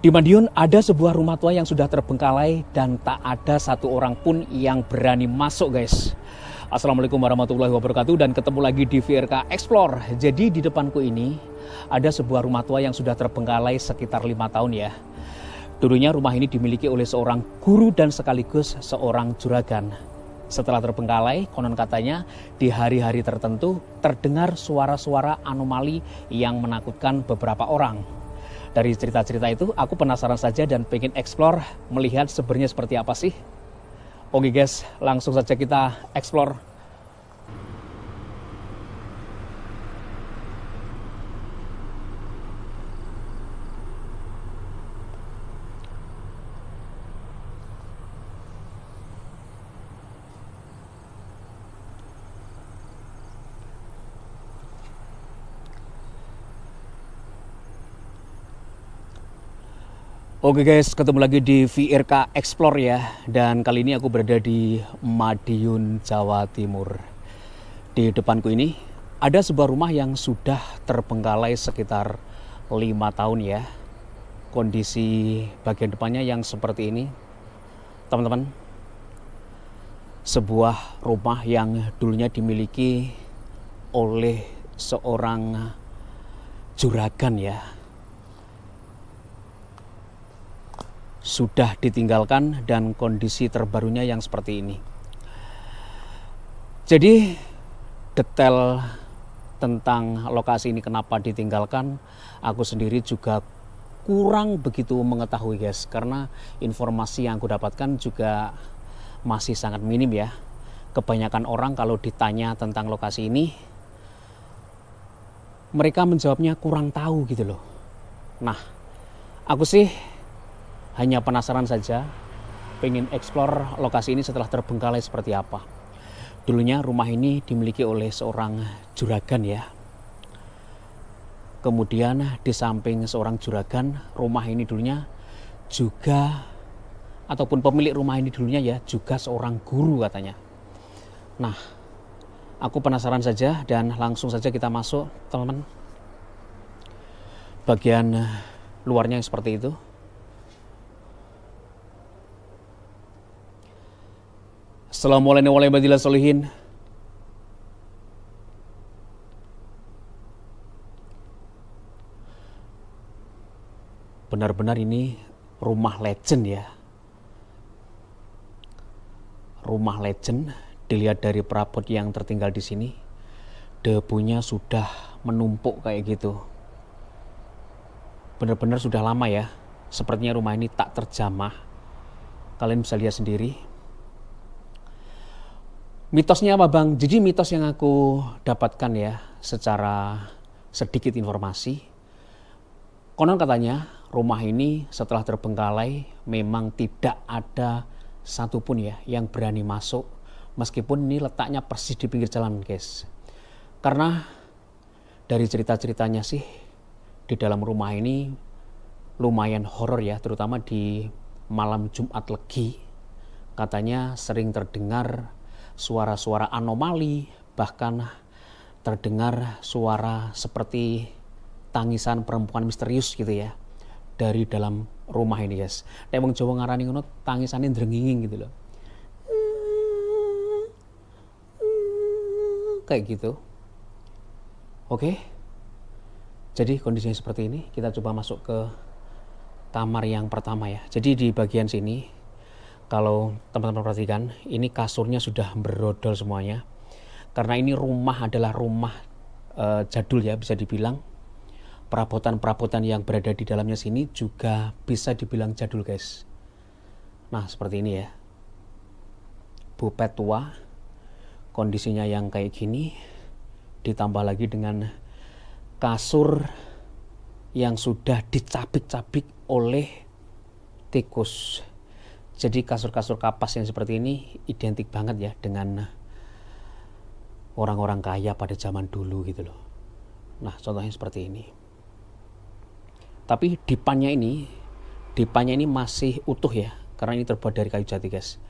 Di Madiun ada sebuah rumah tua yang sudah terbengkalai dan tak ada satu orang pun yang berani masuk, guys. Assalamualaikum warahmatullahi wabarakatuh dan ketemu lagi di VRK Explore. Jadi di depanku ini ada sebuah rumah tua yang sudah terbengkalai sekitar 5 tahun ya. Dulunya rumah ini dimiliki oleh seorang guru dan sekaligus seorang juragan. Setelah terbengkalai, konon katanya di hari-hari tertentu terdengar suara-suara anomali yang menakutkan beberapa orang. Dari cerita-cerita itu, aku penasaran saja dan pengen explore melihat sebenarnya seperti apa sih. Oke guys, langsung saja kita explore. Oke guys, ketemu lagi di VRK Explore ya. Dan kali ini aku berada di Madiun, Jawa Timur. Di depanku ini ada sebuah rumah yang sudah terbengkalai sekitar 5 tahun ya. Kondisi bagian depannya yang seperti ini. Teman-teman, sebuah rumah yang dulunya dimiliki oleh seorang juragan ya. Sudah ditinggalkan dan kondisi terbarunya yang seperti ini. Jadi detail tentang lokasi ini kenapa ditinggalkan, aku sendiri juga kurang begitu mengetahui guys, karena informasi yang aku dapatkan juga masih sangat minim ya. Kebanyakan orang kalau ditanya tentang lokasi ini, mereka menjawabnya kurang tahu gitu loh. Nah, aku sih hanya penasaran saja, pengen explore lokasi ini setelah terbengkalai seperti apa. Dulunya rumah ini dimiliki oleh seorang juragan ya. Kemudian di samping seorang juragan, rumah ini dulunya juga, ataupun pemilik rumah ini dulunya ya, juga seorang guru katanya. Nah, aku penasaran saja dan langsung saja kita masuk teman-teman. Bagian luarnya seperti itu. Assalamualaikum warahmatullahi wabarakatuh. Benar-benar ini rumah legend ya. Rumah legend, dilihat dari perabot yang tertinggal di sini, debunya sudah menumpuk kayak gitu. Benar-benar sudah lama ya. Sepertinya rumah ini tak terjamah. Kalian bisa lihat sendiri. Mitosnya apa bang? Jadi mitos yang aku dapatkan ya, secara sedikit informasi, konon katanya rumah ini setelah terbengkalai memang tidak ada satupun ya yang berani masuk, meskipun ini letaknya persis di pinggir jalan guys. Karena dari cerita-ceritanya sih, di dalam rumah ini lumayan horor ya, terutama di malam Jumat Legi. Katanya sering terdengar suara-suara anomali, bahkan terdengar suara seperti tangisan perempuan misterius gitu ya dari dalam rumah ini guys. Nek wong Jawa ngarani ngono tangisane ndrenginging gitu loh. Kayak gitu. Oke. Jadi kondisinya seperti ini, kita coba masuk ke kamar yang pertama ya. Jadi di bagian sini, kalau teman-teman perhatikan, ini kasurnya sudah berodol semuanya. Karena ini rumah adalah rumah jadul ya, bisa dibilang. Perabotan-perabotan yang berada di dalamnya sini juga bisa dibilang jadul guys. Nah seperti ini ya. Bupet tua, kondisinya yang kayak gini. Ditambah lagi dengan kasur yang sudah dicabik-cabik oleh tikus. Jadi kasur-kasur kapas yang seperti ini identik banget ya dengan orang-orang kaya pada zaman dulu gitu loh. Nah contohnya seperti ini. Tapi dipannya ini masih utuh ya, karena ini terbuat dari kayu jati guys.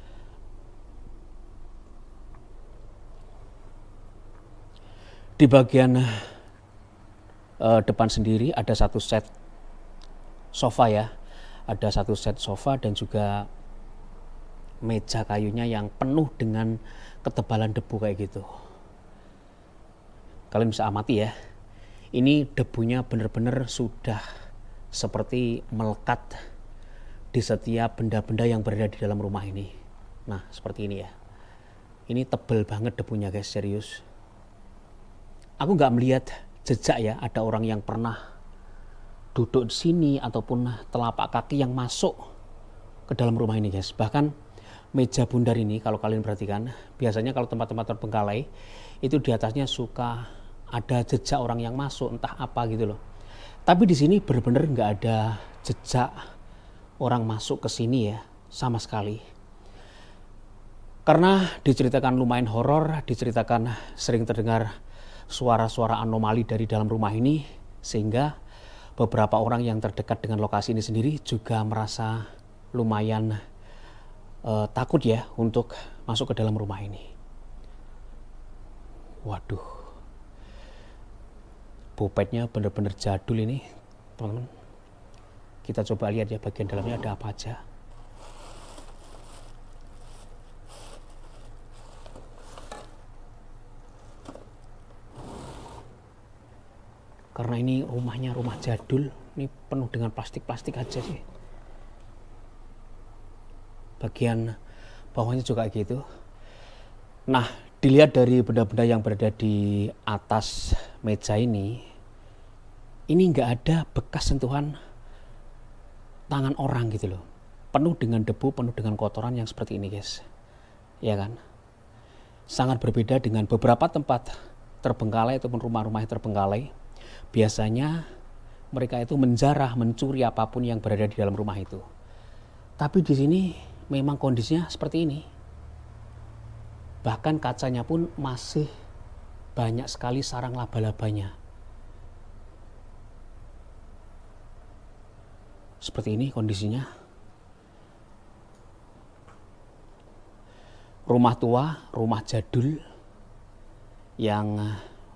Di bagian depan sendiri ada satu set sofa ya. Ada satu set sofa dan juga meja kayunya yang penuh dengan ketebalan debu kayak gitu. Kalian bisa amati ya. Ini debunya benar-benar sudah seperti melekat di setiap benda-benda yang berada di dalam rumah ini. Nah, seperti ini ya. Ini tebel banget debunya guys, serius. Aku nggak melihat jejak ya, ada orang yang pernah duduk di sini ataupun telapak kaki yang masuk ke dalam rumah ini guys. Bahkan meja bundar ini kalau kalian perhatikan, biasanya kalau tempat-tempat terbengkalai itu di atasnya suka ada jejak orang yang masuk, entah apa gitu loh. Tapi di sini benar-benar nggak ada jejak orang masuk ke sini ya, sama sekali. Karena diceritakan lumayan horor, diceritakan sering terdengar suara-suara anomali dari dalam rumah ini, sehingga beberapa orang yang terdekat dengan lokasi ini sendiri juga merasa lumayan takut ya untuk masuk ke dalam rumah ini. Waduh, bopetnya bener-bener jadul ini teman-teman. Kita coba lihat ya bagian dalamnya ada apa aja. Karena ini rumahnya rumah jadul, ini penuh dengan plastik-plastik aja sih. Bagian bawahnya juga gitu. Nah, dilihat dari benda-benda yang berada di atas meja ini nggak ada bekas sentuhan tangan orang gitu loh. Penuh dengan debu, penuh dengan kotoran yang seperti ini guys. Ya kan? Sangat berbeda dengan beberapa tempat terbengkalai ataupun rumah-rumah yang terbengkalai. Biasanya mereka itu menjarah, mencuri apapun yang berada di dalam rumah itu. Tapi di sini memang kondisinya seperti ini. Bahkan kacanya pun masih banyak sekali sarang laba-labanya. Seperti ini kondisinya. Rumah tua, rumah jadul yang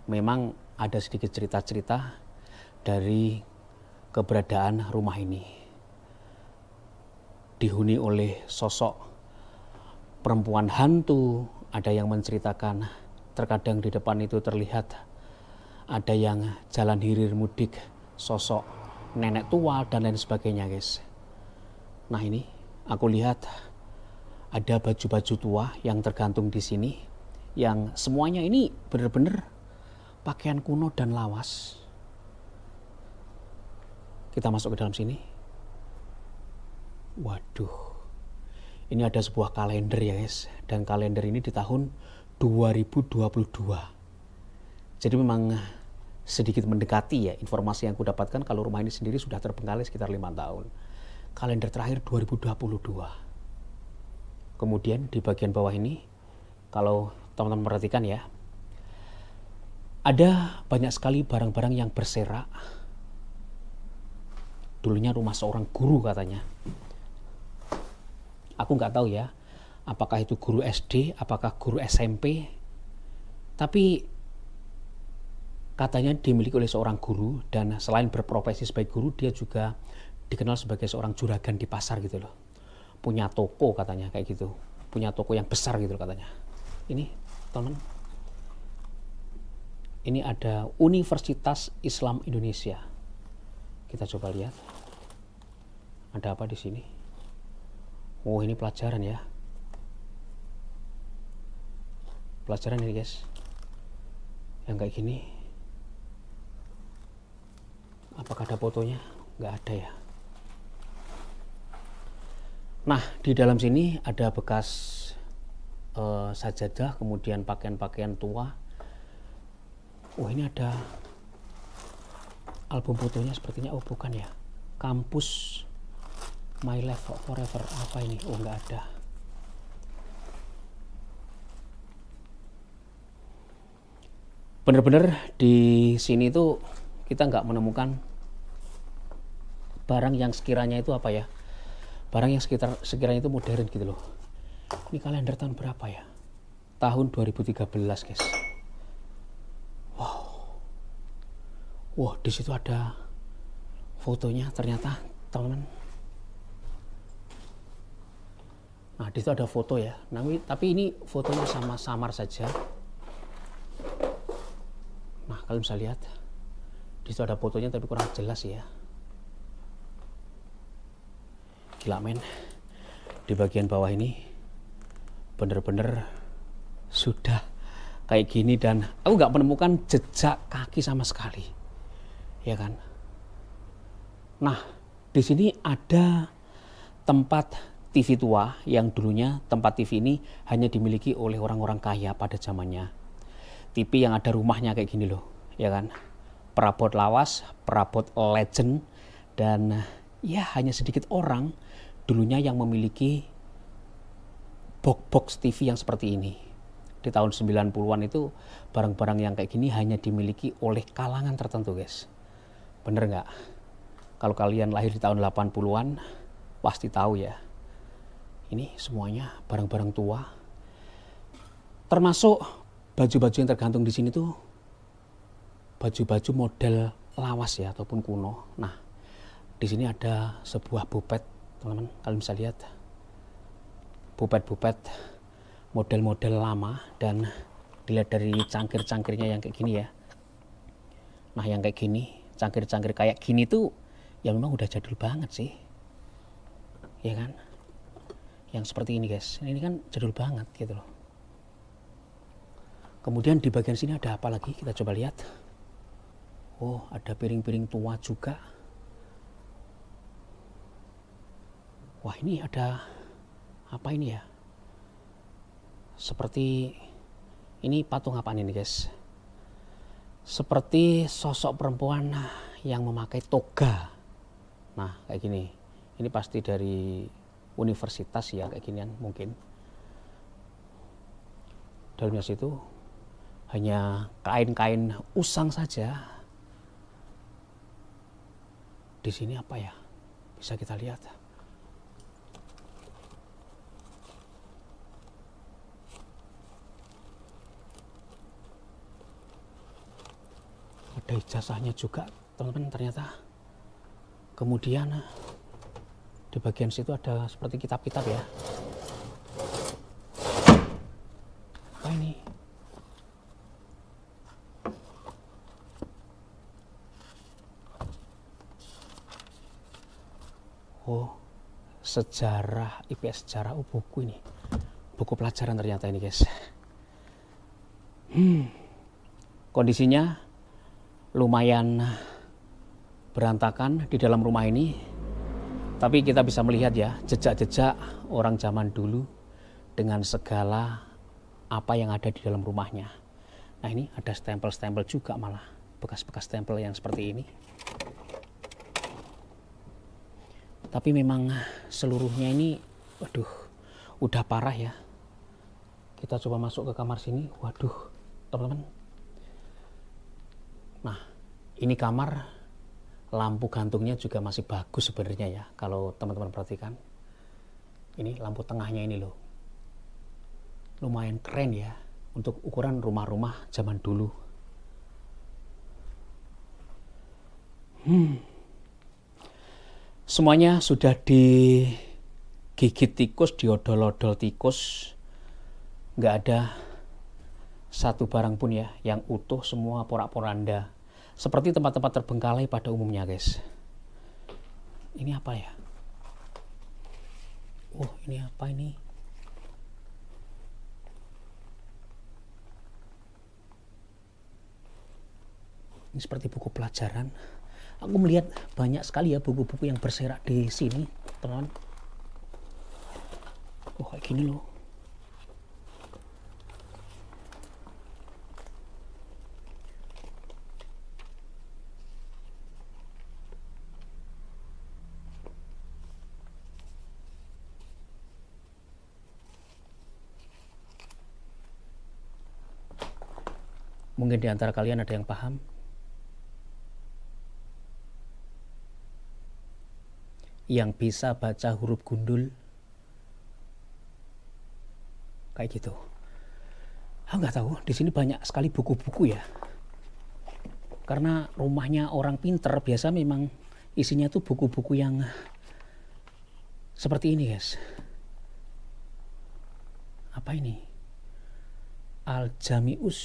memang ada sedikit cerita-cerita dari keberadaan rumah ini. Dihuni oleh sosok perempuan hantu, ada yang menceritakan terkadang di depan itu terlihat ada yang jalan hilir mudik sosok nenek tua dan lain sebagainya guys. Nah ini aku lihat ada baju-baju tua yang tergantung di sini yang semuanya ini benar-benar pakaian kuno dan lawas. Kita masuk ke dalam sini. Waduh, ini ada sebuah kalender ya guys, dan kalender ini di tahun 2022. Jadi memang sedikit mendekati ya informasi yang aku dapatkan kalau rumah ini sendiri sudah terbengkalai sekitar 5 tahun. Kalender terakhir 2022. Kemudian di bagian bawah ini, kalau teman-teman perhatikan ya, ada banyak sekali barang-barang yang berserak. Dulunya rumah seorang guru katanya. Aku nggak tahu ya, apakah itu guru SD, apakah guru SMP. Tapi katanya dimiliki oleh seorang guru, dan selain berprofesi sebagai guru, dia juga dikenal sebagai seorang juragan di pasar gitu loh. Punya toko katanya kayak gitu, punya toko yang besar gitu loh katanya. Ini teman, ini ada Universitas Islam Indonesia. Kita coba lihat ada apa di sini. Oh ini pelajaran ya, pelajaran ini guys, yang kayak gini. Apakah ada fotonya? Nggak ada ya. Nah di dalam sini ada bekas sajadah, kemudian pakaian-pakaian tua. Oh ini ada album fotonya sepertinya. Oh bukan ya, Kampus My Life Forever. Apa ini? Oh nggak ada. Bener-bener di sini tuh kita nggak menemukan barang yang sekiranya itu apa ya, barang yang sekiranya itu modern gitu loh. Ini kalender tahun berapa ya? Tahun 2013 guys. Wah, di situ ada fotonya ternyata teman-teman. Nah, di situ ada foto ya. Nah, tapi ini fotonya sama samar saja. Nah, kalian bisa lihat. Di situ ada fotonya tapi kurang jelas ya. Gila men. Di bagian bawah ini bener-bener sudah kayak gini dan aku nggak menemukan jejak kaki sama sekali. Ya kan? Nah, di sini ada tempat TV tua yang dulunya tempat TV ini hanya dimiliki oleh orang-orang kaya pada zamannya. TV yang ada rumahnya kayak gini loh, ya kan? Perabot lawas, perabot legend, dan ya hanya sedikit orang dulunya yang memiliki box TV yang seperti ini. Di tahun 90-an itu barang-barang yang kayak gini hanya dimiliki oleh kalangan tertentu guys. Bener nggak? Kalau kalian lahir di tahun 80-an pasti tahu ya. Ini semuanya barang-barang tua. Termasuk baju-baju yang tergantung di sini tuh baju-baju model lawas ya ataupun kuno. Nah, di sini ada sebuah bupet, teman-teman. Kalian bisa lihat. Bupet-bupet model-model lama dan dilihat dari cangkir-cangkirnya yang kayak gini ya. Nah, yang kayak gini, cangkir-cangkir kayak gini tuh ya memang udah jadul banget sih. Ya kan? Yang seperti ini guys, ini kan jadul banget gitu loh. Kemudian di bagian sini ada apa lagi, kita coba lihat. Oh, ada piring-piring tua juga. Wah, ini ada apa ini ya, seperti ini patung apa ini guys, seperti sosok perempuan yang memakai toga. Nah kayak gini, ini pasti dari universitas ya kayak ginian mungkin. Dalamnya situ hanya kain-kain usang saja. Di sini apa ya, bisa kita lihat. Ada ijazahnya juga teman-teman ternyata. Kemudian di bagian situ ada seperti kitab-kitab ya. Apa ini? Oh, sejarah IPS sejarah. Oh, buku ini, buku pelajaran ternyata ini guys. Kondisinya lumayan berantakan di dalam rumah ini, tapi kita bisa melihat ya jejak-jejak orang zaman dulu dengan segala apa yang ada di dalam rumahnya. Nah ini ada stempel-stempel juga, malah bekas-bekas stempel yang seperti ini. Tapi memang seluruhnya ini, waduh, udah parah ya. Kita coba masuk ke kamar sini, waduh, teman-teman. Nah, ini kamar, lampu gantungnya juga masih bagus sebenarnya ya, kalau teman-teman perhatikan. Ini lampu tengahnya ini loh. Lumayan keren ya, untuk ukuran rumah-rumah zaman dulu. Semuanya sudah digigit tikus, diodol-odol tikus. Nggak ada satu barang pun ya yang utuh, semua porak-poranda. Seperti tempat-tempat terbengkalai pada umumnya guys. Ini apa ya? Oh, ini apa ini? Ini seperti buku pelajaran. Aku melihat banyak sekali ya buku-buku yang berserak di sini, teman. Oh, kayak gini loh. Mungkin di antara kalian ada yang paham. Yang bisa baca huruf gundul. Kayak gitu. Aku nggak tahu, di sini banyak sekali buku-buku ya. Karena rumahnya orang pinter, biasa memang isinya tuh buku-buku yang seperti ini guys. apa ini? Al-Jami'us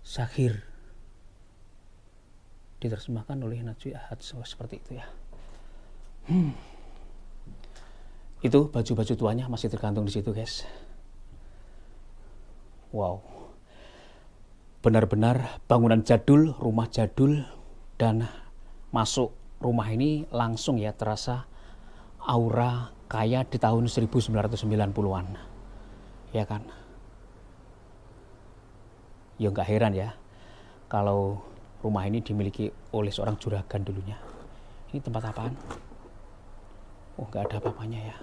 Saghir, diterjemahkan oleh Najwi Ahad, seperti itu ya. Itu baju-baju tuanya masih tergantung di situ, guys. Wow, benar-benar bangunan jadul, rumah jadul, dan masuk rumah ini langsung ya terasa aura kayak di tahun 1990-an, ya kan? Ya nggak heran ya kalau rumah ini dimiliki oleh seorang juragan dulunya. Ini tempat apaan? Oh, nggak ada apa-apanya ya.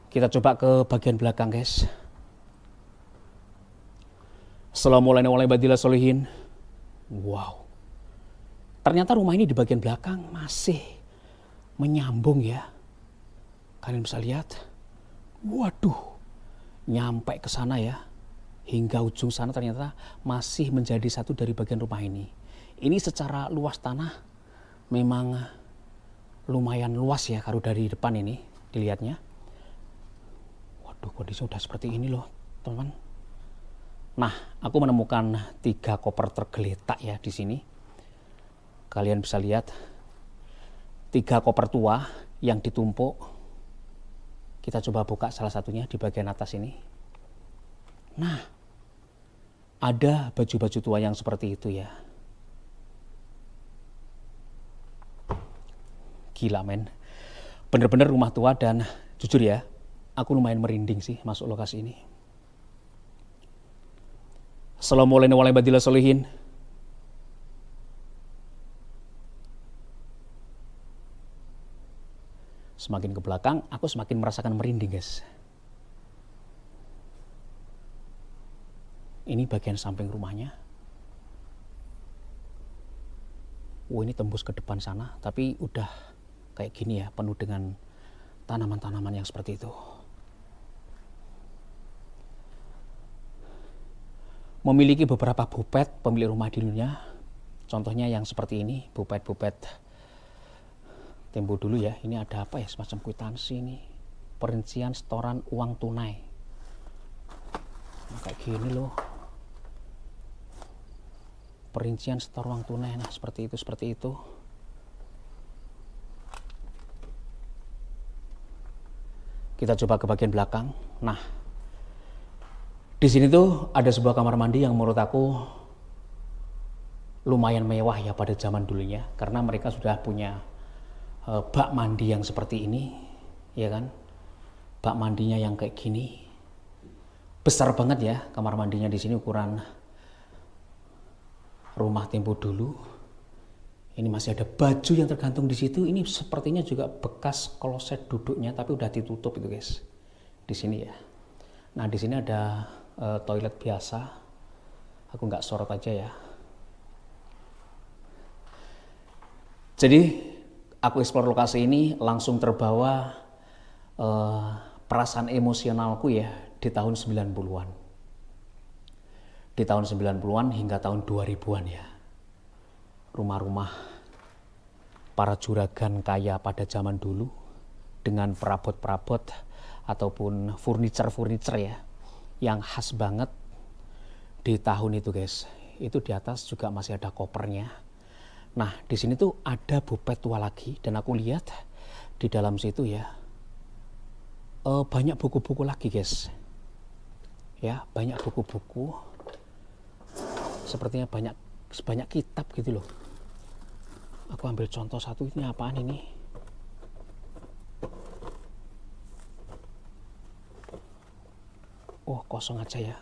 Kita coba ke bagian belakang, guys. Assalamualaikum warahmatullahi wabarakatuh. Wow, ternyata rumah ini di bagian belakang masih menyambung ya. Kalian bisa lihat. Waduh, nyampe ke sana ya. Hingga ujung sana ternyata masih menjadi satu dari bagian rumah ini. Ini secara luas tanah memang lumayan luas ya kalau dari depan ini dilihatnya. Waduh, kondisinya udah seperti ini loh, teman-teman. Nah, aku menemukan 3 koper tergeletak ya di sini. Kalian bisa lihat 3 koper tua yang ditumpuk. Kita coba buka salah satunya di bagian atas ini. Nah, ada baju-baju tua yang seperti itu ya. Gila, men. Bener-bener rumah tua, dan jujur ya, aku lumayan merinding sih masuk lokasi ini. Assalamualaikum warahmatullahi wabarakatuh. Semakin ke belakang, aku semakin merasakan merinding, guys. Ini bagian samping rumahnya. Ini tembus ke depan sana, tapi udah kayak gini ya, penuh dengan tanaman-tanaman yang seperti itu. Memiliki beberapa bupet pemilik rumah dulunya. Contohnya yang seperti ini, bupet-bupet tempo dulu ya. Ini ada apa ya, semacam kwitansi ini. Perincian setoran uang tunai. Nah, kayak gini loh. Perincian setor uang tunai, nah seperti itu, seperti itu. Kita coba ke bagian belakang. Nah, di sini tuh ada sebuah kamar mandi yang menurut aku lumayan mewah ya pada zaman dulunya, karena mereka sudah punya bak mandi yang seperti ini, ya kan? Bak mandinya yang kayak gini, besar banget ya kamar mandinya di sini, ukuran rumah tempo dulu. Ini masih ada baju yang tergantung di situ. Ini sepertinya juga bekas kloset duduknya, tapi udah ditutup itu, guys. Di sini ya. Nah, di sini ada toilet biasa. Aku nggak sorot aja ya. Jadi aku eksplor lokasi ini langsung terbawa perasaan emosionalku ya di tahun 90-an. Di tahun 90-an hingga tahun 2000-an ya. Rumah-rumah para juragan kaya pada zaman dulu dengan perabot-perabot ataupun furniture ya yang khas banget di tahun itu, guys. Itu di atas juga masih ada kopernya. Nah, di sini tuh ada bupet tua lagi, dan aku lihat di dalam situ ya banyak buku-buku lagi, guys. Ya, banyak buku-buku. Sepertinya banyak kitab gitu loh. Aku ambil contoh satu, ini apaan ini? Oh, kosong aja ya.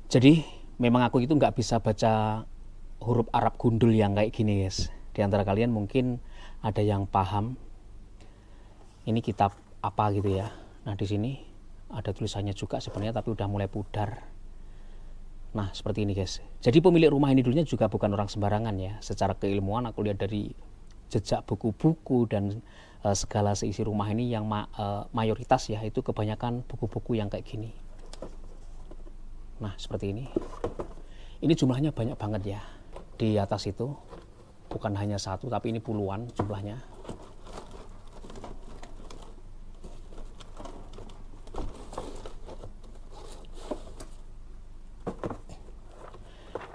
Jadi memang aku itu nggak bisa baca huruf Arab gundul yang kayak gini, guys. Di antara kalian mungkin ada yang paham ini kitab apa gitu ya. Nah, di sini ada tulisannya juga sebenarnya, tapi udah mulai pudar. Nah, seperti ini, guys. Jadi pemilik rumah ini dulunya juga bukan orang sembarangan ya. Secara keilmuan aku lihat dari jejak buku-buku dan segala seisi rumah ini yang mayoritas ya itu kebanyakan buku-buku yang kayak gini. Nah seperti ini. Ini jumlahnya banyak banget ya. Di atas itu bukan hanya satu tapi ini puluhan jumlahnya.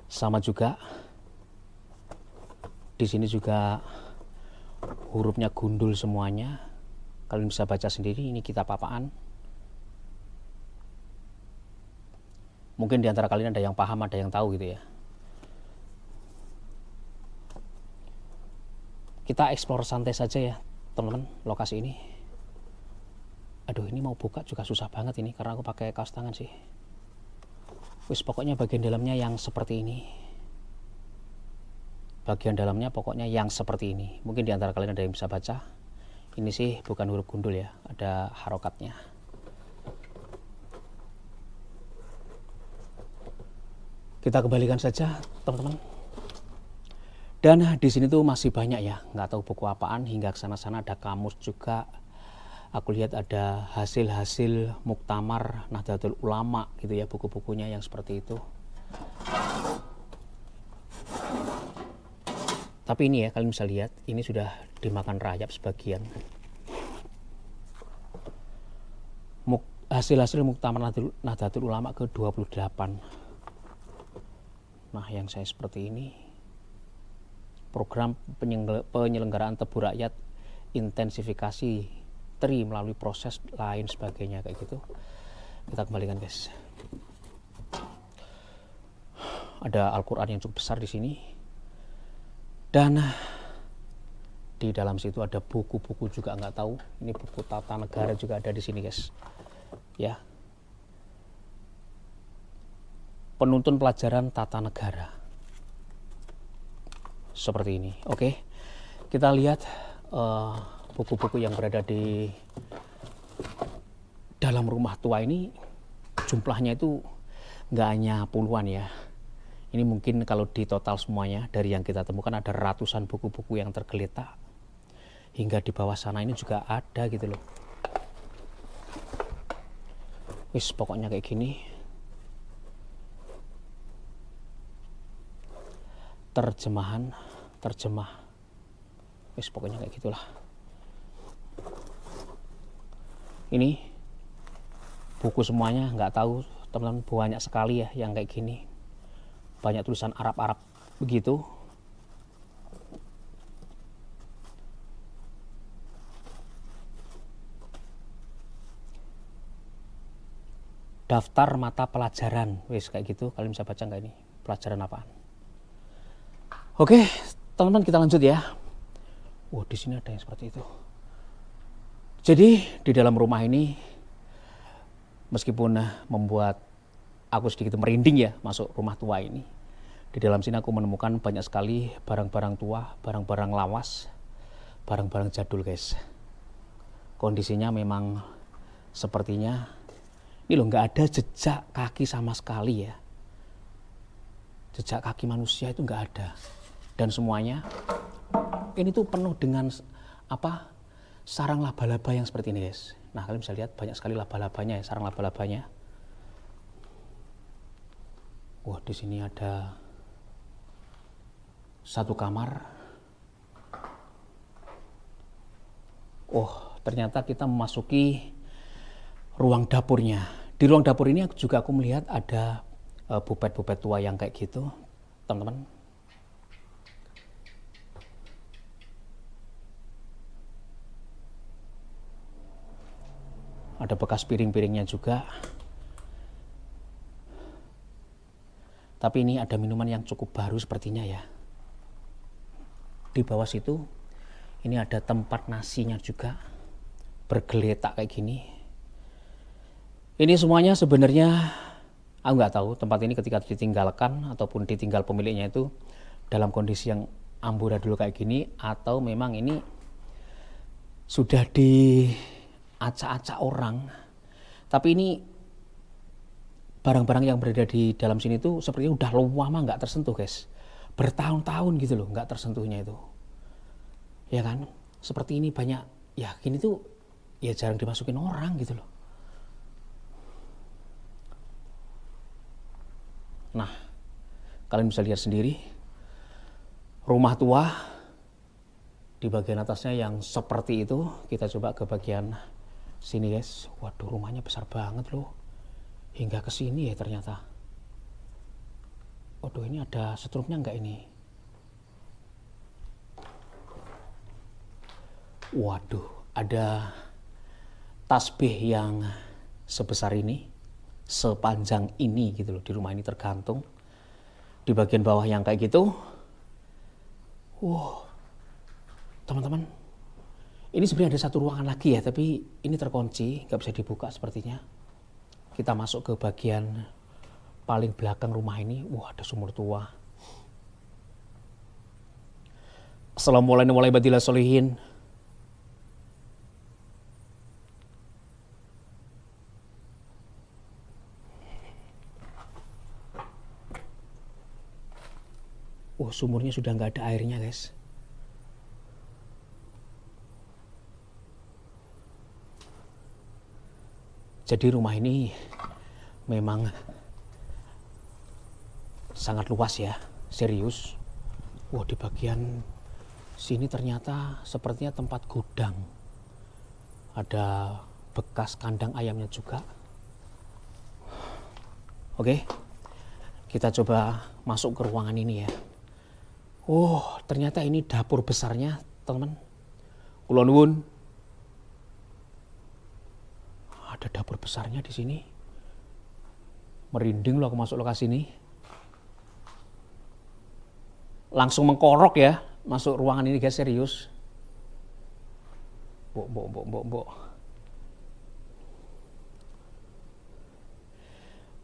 Sama juga di sini juga hurufnya gundul semuanya. Kalian bisa baca sendiri ini kitab apaan. Mungkin di antara kalian ada yang paham, ada yang tahu gitu ya. Kita explore santai saja ya teman-teman lokasi ini. Aduh ini mau buka juga susah banget ini karena aku pakai kaos tangan sih. Wis pokoknya bagian dalamnya yang seperti ini. Bagian dalamnya pokoknya yang seperti ini. Mungkin di antara kalian ada yang bisa baca. Ini sih bukan huruf gundul ya, ada harokatnya. Kita kembalikan saja teman-teman. Dan di sini tuh masih banyak ya, nggak tahu buku apaan, hingga ke sana-sana ada kamus juga. Aku lihat ada hasil-hasil muktamar Nahdlatul Ulama gitu ya, buku-bukunya yang seperti itu. Tapi ini ya, kalian bisa lihat, ini sudah dimakan rayap sebagian. Hasil-hasil muktamar Nahdlatul Ulama ke-28. Nah, yang saya seperti ini. Program penyelenggaraan tebu rakyat intensifikasi TRI melalui proses lain sebagainya kayak gitu. Kita kembalikan guys. Ada Al-Quran yang cukup besar di sini. Dan di dalam situ ada buku-buku juga nggak tahu. Ini buku tata negara juga ada di sini guys. Ya. Penuntun pelajaran tata negara. Seperti ini. Oke. Kita lihat buku-buku yang berada di dalam rumah tua ini jumlahnya itu nggak hanya puluhan ya. Ini mungkin kalau di total semuanya dari yang kita temukan ada ratusan buku-buku yang tergeletak. Hingga di bawah sana ini juga ada gitu loh. Wis pokoknya kayak gini. Terjemah. Wis pokoknya kayak gitulah. Ini buku semuanya nggak tahu teman-teman, banyak sekali ya yang kayak gini. Banyak tulisan Arab-Arab begitu. Daftar mata pelajaran, wis kayak gitu. Kalian bisa baca nggak ini? Pelajaran apaan? Oke, teman-teman kita lanjut ya. Di sini ada yang seperti itu. Jadi di dalam rumah ini, meskipun membuat aku sedikit merinding ya masuk rumah tua ini. Di dalam sini aku menemukan banyak sekali barang-barang tua, barang-barang lawas, barang-barang jadul guys. Kondisinya memang sepertinya ini loh, nggak ada jejak kaki sama sekali ya. Jejak kaki manusia itu nggak ada. Dan semuanya ini tuh penuh dengan sarang laba-laba yang seperti ini guys. Nah kalian bisa lihat banyak sekali laba-labanya ya, sarang laba-labanya. Di sini ada satu kamar. Ternyata kita memasuki ruang dapurnya. Di ruang dapur ini juga aku melihat ada bupet-bupet tua yang kayak gitu, teman-teman. Ada bekas piring-piringnya juga. Tapi ini ada minuman yang cukup baru sepertinya ya. Di bawah situ ini ada tempat nasinya juga. Bergeletak kayak gini. Ini semuanya sebenarnya aku nggak tahu tempat ini ketika ditinggalkan ataupun ditinggal pemiliknya itu dalam kondisi yang amburadul kayak gini, atau memang ini sudah diacak-acak orang. Tapi ini barang-barang yang berada di dalam sini tuh sepertinya udah lama nggak tersentuh guys. Bertahun-tahun gitu loh nggak tersentuhnya itu. Ya kan? Seperti ini banyak ya gini tuh ya jarang dimasukin orang gitu loh. Nah, kalian bisa lihat sendiri rumah tua di bagian atasnya yang seperti itu. Kita coba ke bagian sini guys. Waduh, rumahnya besar banget loh, hingga ke sini ya ternyata. Waduh, ini ada setrumnya nggak ini? Waduh, ada tasbih yang sebesar ini, sepanjang ini gitu loh, di rumah ini tergantung. Di bagian bawah yang kayak gitu. Wow, teman-teman, ini sebenarnya ada satu ruangan lagi ya, tapi ini terkunci, nggak bisa dibuka sepertinya. Kita masuk ke bagian paling belakang rumah ini. Wah, ada sumur tua. Assalamualaikum warahmatullahi wabarakatuh. Oh, sumurnya sudah nggak ada airnya guys. Jadi rumah ini memang sangat luas ya, serius. Wah, di bagian sini ternyata sepertinya tempat gudang. Ada bekas kandang ayamnya juga. Oke, kita coba masuk ke ruangan ini ya. Oh, ternyata ini dapur besarnya, teman. Kulon nuwun. Ada dapur besarnya di sini. Merinding loh aku masuk lokasi ini. Langsung mengkorok ya, masuk ruangan ini guys, serius. Bok.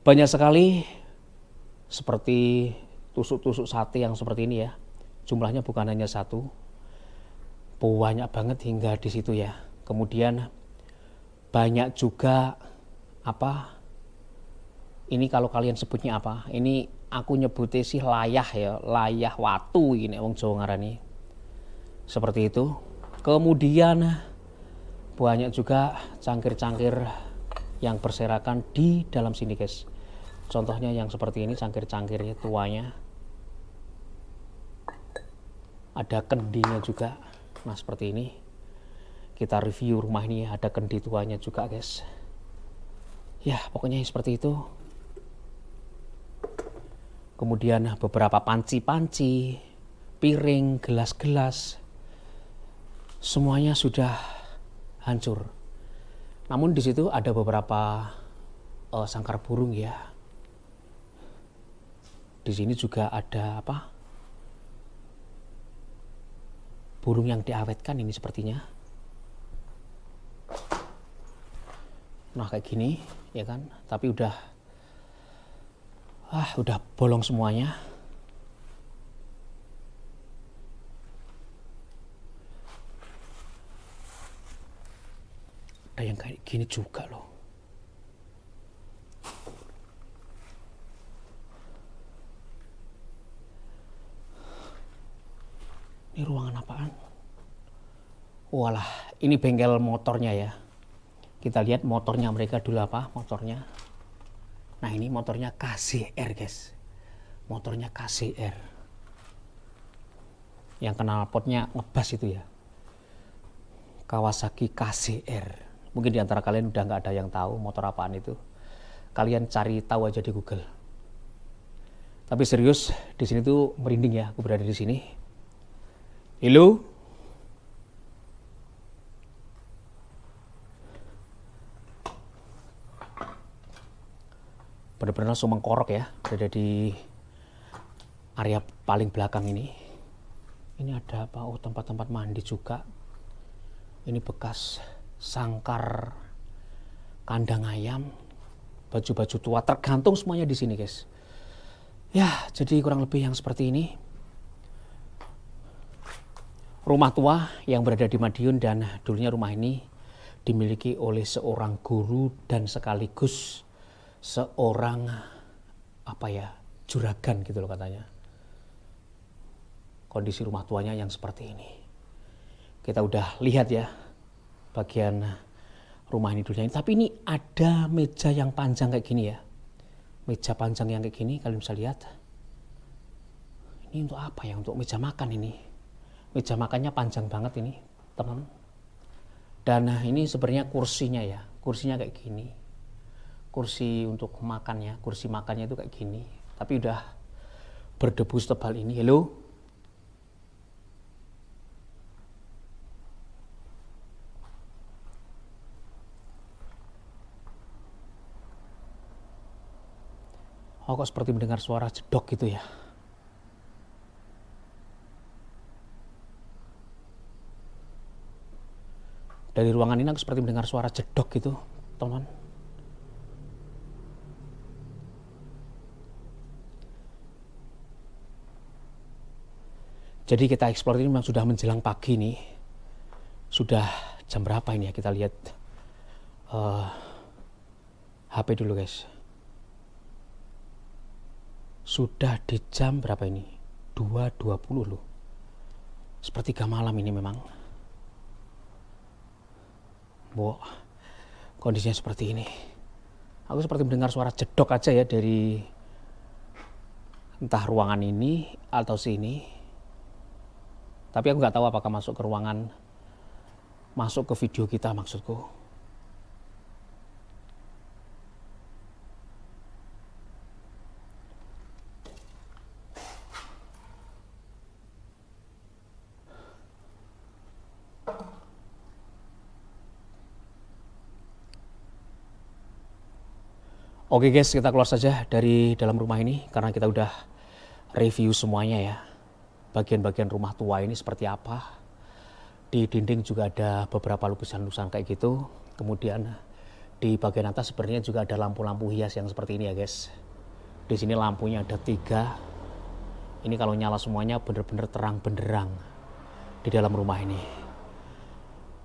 Banyak sekali seperti tusuk-tusuk sate yang seperti ini ya. Jumlahnya bukan hanya satu, banyak banget hingga di situ ya. Kemudian banyak juga apa? Ini kalau kalian sebutnya apa? Ini aku nyebutnya sih layah ya, layah watu ini wong Jawa ngarani. Seperti itu. Kemudian banyak juga cangkir-cangkir yang berserakan di dalam sini guys. Contohnya yang seperti ini, cangkir-cangkir tuanya. Ada kendinya juga. Nah, seperti ini. Kita review rumah ini, ada kendi tuanya juga guys. Ya, pokoknya seperti itu. Kemudian beberapa panci-panci, piring, gelas-gelas, semuanya sudah hancur. Namun di situ ada beberapa sangkar burung ya. Di sini juga ada apa? Burung yang diawetkan ini sepertinya. Nah, kayak gini ya kan, tapi udah bolong semuanya. Ada yang kayak gini juga loh. Ini ruangan apaan? Walah, ini bengkel motornya ya. Kita lihat motornya mereka dulu apa motornya. Nah, ini motornya KZR guys. Motornya KZR. Yang knalpotnya ngebas itu ya. Kawasaki KZR. Mungkin di antara kalian udah nggak ada yang tahu motor apaan itu. Kalian cari tahu aja di Google. Tapi serius, di sini tuh merinding ya, aku berada di sini. Halo? Benar-benar langsung mengkorok ya, berada di area paling belakang ini. Ini ada apa? Oh, tempat-tempat mandi juga. Ini bekas sangkar kandang ayam, baju-baju tua, tergantung semuanya di sini guys. Ya, jadi kurang lebih yang seperti ini. Rumah tua yang berada di Madiun, dan dulunya rumah ini dimiliki oleh seorang guru dan sekaligus seorang apa ya, juragan gitu loh katanya. Kondisi rumah tuanya yang seperti ini. Kita udah lihat ya bagian rumah ini dulunya. Tapi ini ada meja yang panjang kayak gini ya. Meja panjang yang kayak gini, kalian bisa lihat. Ini untuk apa ya? Untuk meja makan ini. Meja makannya panjang banget ini, teman. Dan ini sebenarnya kursinya ya. Kursinya kayak gini. Kursi untuk makannya, kursi makannya itu kayak gini. Tapi udah berdebu setebal ini. Hello? Oh, kok seperti mendengar suara jedok gitu ya. Dari ruangan ini aku seperti mendengar suara jedok gitu, teman. Jadi kita explore ini memang sudah menjelang pagi nih. Sudah jam berapa ini ya? Kita lihat HP dulu guys. Sudah di jam berapa ini? 2.20 loh. Sepertiga malam ini memang. Wow, kondisinya seperti ini. Aku seperti mendengar suara jedok aja ya dari entah ruangan ini atau sini. Tapi aku nggak tahu apakah masuk ke ruangan, masuk ke video kita maksudku. Oke guys, kita keluar saja dari dalam rumah ini karena kita udah review semuanya ya. Bagian-bagian rumah tua ini seperti apa. Di dinding juga ada beberapa lukisan-lukisan kayak gitu. Kemudian di bagian atas sebenarnya juga ada lampu-lampu hias yang seperti ini ya guys. Di sini lampunya ada 3. Ini kalau nyala semuanya bener-bener terang benderang di dalam rumah ini.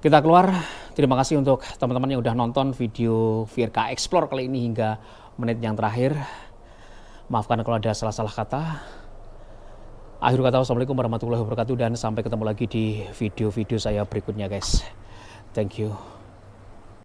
Kita keluar. Terima kasih untuk teman-teman yang udah nonton video VRK Explore kali ini hingga menit yang terakhir. Maafkan kalau ada salah-salah kata. Akhir kata, wassalamualaikum warahmatullahi wabarakatuh, dan sampai ketemu lagi di video-video saya berikutnya guys. Thank you.